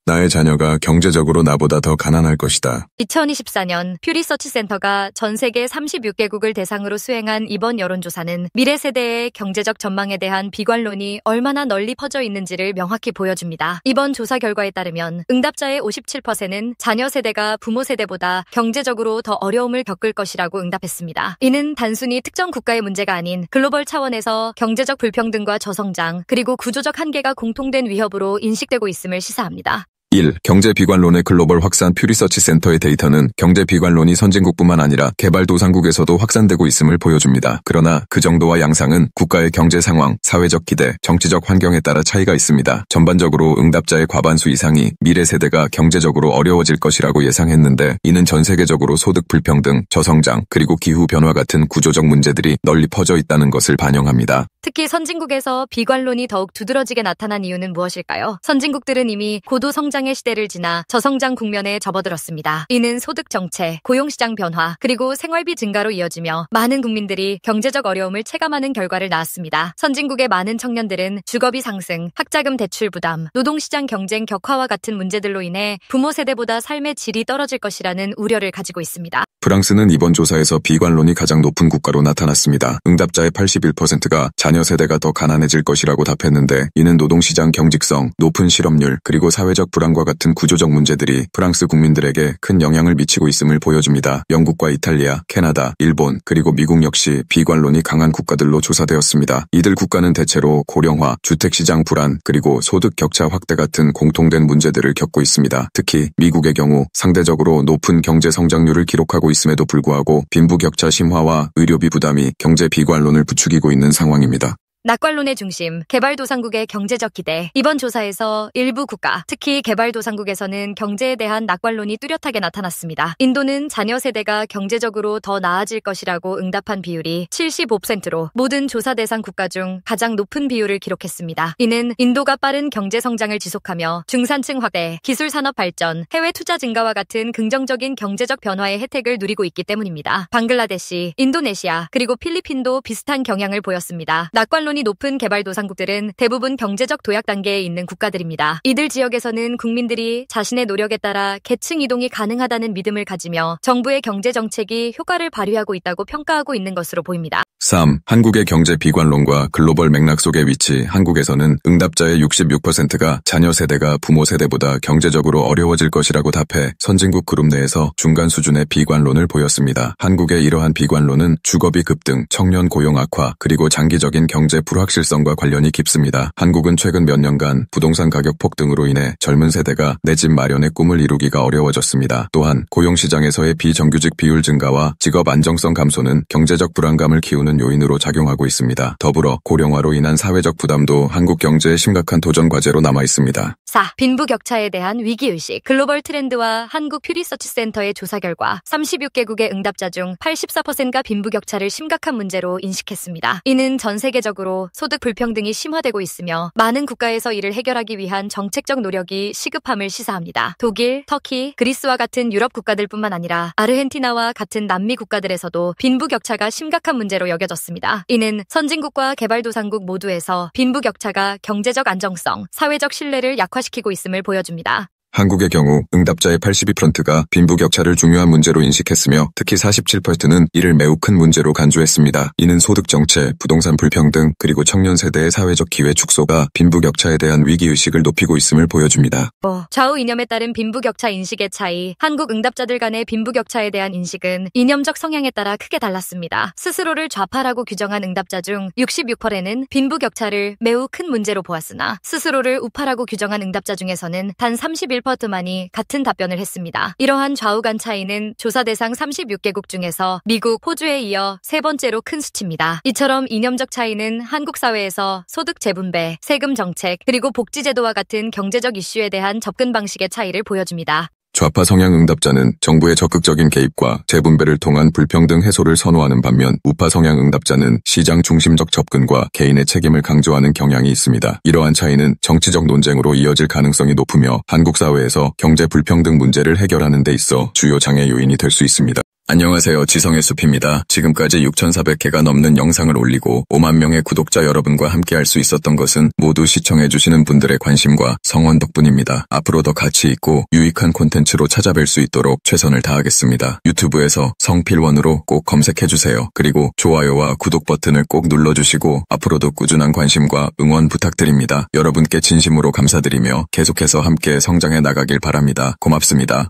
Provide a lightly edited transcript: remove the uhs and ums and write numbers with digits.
나의 자녀가 경제적으로 나보다 더 가난할 것이다. 2024년 퓨리서치 센터가 전 세계 36개국을 대상으로 수행한 이번 여론조사는 미래 세대의 경제적 전망에 대한 비관론이 얼마나 널리 퍼져 있는지를 명확히 보여줍니다. 이번 조사 결과에 따르면 응답자의 57%는 자녀 세대가 부모 세대보다 경제적으로 더 어려움을 겪을 것이라고 응답했습니다. 이는 단순히 특정 국가의 문제가 아닌 글로벌 차원에서 경제적 불평등과 저성장, 그리고 구조적 한계가 공통된 위협으로 인식되고 있음을 시사합니다. 1. 경제 비관론의 글로벌 확산 퓨리서치 센터의 데이터는 경제 비관론이 선진국뿐만 아니라 개발도상국에서도 확산되고 있음을 보여줍니다. 그러나 그 정도와 양상은 국가의 경제 상황, 사회적 기대, 정치적 환경에 따라 차이가 있습니다. 전반적으로 응답자의 과반수 이상이 미래 세대가 경제적으로 어려워질 것이라고 예상했는데, 이는 전 세계적으로 소득 불평등, 저성장, 그리고 기후변화 같은 구조적 문제들이 널리 퍼져 있다는 것을 반영합니다. 특히 선진국에서 비관론이 더욱 두드러지게 나타난 이유는 무엇일까요? 선진국들은 이미 고도 성장의 시대를 지나 저성장 국면에 접어들었습니다. 이는 소득 정체, 고용시장 변화, 그리고 생활비 증가로 이어지며 많은 국민들이 경제적 어려움을 체감하는 결과를 낳았습니다. 선진국의 많은 청년들은 주거비 상승, 학자금 대출 부담, 노동시장 경쟁 격화와 같은 문제들로 인해 부모 세대보다 삶의 질이 떨어질 것이라는 우려를 가지고 있습니다. 프랑스는 이번 조사에서 비관론이 가장 높은 국가로 나타났습니다. 응답자의 81%가 자녀 세대가 더 가난해질 것이라고 답했는데, 이는 노동시장 경직성, 높은 실업률, 그리고 사회적 불안과 같은 구조적 문제들이 프랑스 국민들에게 큰 영향을 미치고 있음을 보여줍니다. 영국과 이탈리아, 캐나다, 일본, 그리고 미국 역시 비관론이 강한 국가들로 조사되었습니다. 이들 국가는 대체로 고령화, 주택시장 불안, 그리고 소득 격차 확대 같은 공통된 문제들을 겪고 있습니다. 특히 미국의 경우 상대적으로 높은 경제 성장률을 기록하고 있음에도 불구하고 빈부격차 심화와 의료비 부담이 경제 비관론을 부추기고 있는 상황입니다. 낙관론의 중심, 개발도상국의 경제적 기대. 이번 조사에서 일부 국가, 특히 개발도상국에서는 경제에 대한 낙관론이 뚜렷하게 나타났습니다. 인도는 자녀 세대가 경제적으로 더 나아질 것이라고 응답한 비율이 75%로 모든 조사 대상 국가 중 가장 높은 비율을 기록했습니다. 이는 인도가 빠른 경제 성장을 지속하며 중산층 확대, 기술 산업 발전, 해외 투자 증가와 같은 긍정적인 경제적 변화의 혜택을 누리고 있기 때문입니다. 방글라데시, 인도네시아, 그리고 필리핀도 비슷한 경향을 보였습니다. 낙관론이 높은 개발도상국들은 대부분 경제적 도약 단계에 있는 국가들입니다. 이들 지역에서는 국민들이 자신의 노력에 따라 계층 이동이 가능하다는 믿음을 가지며 정부의 경제 정책이 효과를 발휘하고 있다고 평가하고 있는 것으로 보입니다. 3. 한국의 경제 비관론과 글로벌 맥락 속의 위치. 한국에서는 응답자의 66%가 자녀 세대가 부모 세대보다 경제적으로 어려워질 것이라고 답해 선진국 그룹 내에서 중간 수준의 비관론을 보였습니다. 한국의 이러한 비관론은 주거비 급등, 청년 고용 악화, 그리고 장기적인 경제 불확실성과 관련이 깊습니다. 한국은 최근 몇 년간 부동산 가격 폭등으로 인해 젊은 세대가 내 집 마련의 꿈을 이루기가 어려워졌습니다. 또한 고용시장에서의 비정규직 비율 증가와 직업 안정성 감소는 경제적 불안감을 키우는 요인으로 작용하고 있습니다. 더불어 고령화로 인한 사회적 부담도 한국 경제의 심각한 도전 과제로 남아 있습니다. 4. 빈부격차에 대한 위기의식. 글로벌 트렌드와 한국 퓨리서치 센터의 조사 결과 36개국의 응답자 중 84%가 빈부격차를 심각한 문제로 인식했습니다. 이는 전 세계적으로 소득 불평등이 심화되고 있으며 많은 국가에서 이를 해결하기 위한 정책적 노력이 시급함을 시사합니다. 독일, 터키, 그리스와 같은 유럽 국가들뿐만 아니라 아르헨티나와 같은 남미 국가들에서도 빈부격차가 심각한 문제로 여겨졌습니다. 이는 선진국과 개발도상국 모두에서 빈부격차가 경제적 안정성, 사회적 신뢰를 약화시키고 있음을 보여줍니다. 한국의 경우 응답자의 82%가 빈부격차를 중요한 문제로 인식했으며, 특히 47%는 이를 매우 큰 문제로 간주했습니다. 이는 소득 정체, 부동산 불평등, 그리고 청년 세대의 사회적 기회 축소가 빈부격차에 대한 위기의식을 높이고 있음을 보여줍니다. 좌우 이념에 따른 빈부격차 인식의 차이. 한국 응답자들 간의 빈부격차에 대한 인식은 이념적 성향에 따라 크게 달랐습니다. 스스로를 좌파라고 규정한 응답자 중 66%는 빈부격차를 매우 큰 문제로 보았으나, 스스로를 우파라고 규정한 응답자 중에서는 단 31%만이 같은 답변을 했습니다. 이러한 좌우 간 차이는 조사 대상 36개국 중에서 미국, 호주에 이어 세 번째로 큰 수치입니다. 이처럼 이념적 차이는 한국 사회에서 소득 재분배, 세금 정책, 그리고 복지제도와 같은 경제적 이슈에 대한 접근 방식의 차이를 보여줍니다. 좌파 성향 응답자는 정부의 적극적인 개입과 재분배를 통한 불평등 해소를 선호하는 반면, 우파 성향 응답자는 시장 중심적 접근과 개인의 책임을 강조하는 경향이 있습니다. 이러한 차이는 정치적 논쟁으로 이어질 가능성이 높으며 한국 사회에서 경제 불평등 문제를 해결하는 데 있어 주요 장애 요인이 될 수 있습니다. 안녕하세요. 지성의 숲입니다. 지금까지 6,400개가 넘는 영상을 올리고 5만 명의 구독자 여러분과 함께할 수 있었던 것은 모두 시청해주시는 분들의 관심과 성원 덕분입니다. 앞으로 더 가치 있고 유익한 콘텐츠로 찾아뵐 수 있도록 최선을 다하겠습니다. 유튜브에서 성필원으로 꼭 검색해주세요. 그리고 좋아요와 구독 버튼을 꼭 눌러주시고 앞으로도 꾸준한 관심과 응원 부탁드립니다. 여러분께 진심으로 감사드리며 계속해서 함께 성장해 나가길 바랍니다. 고맙습니다.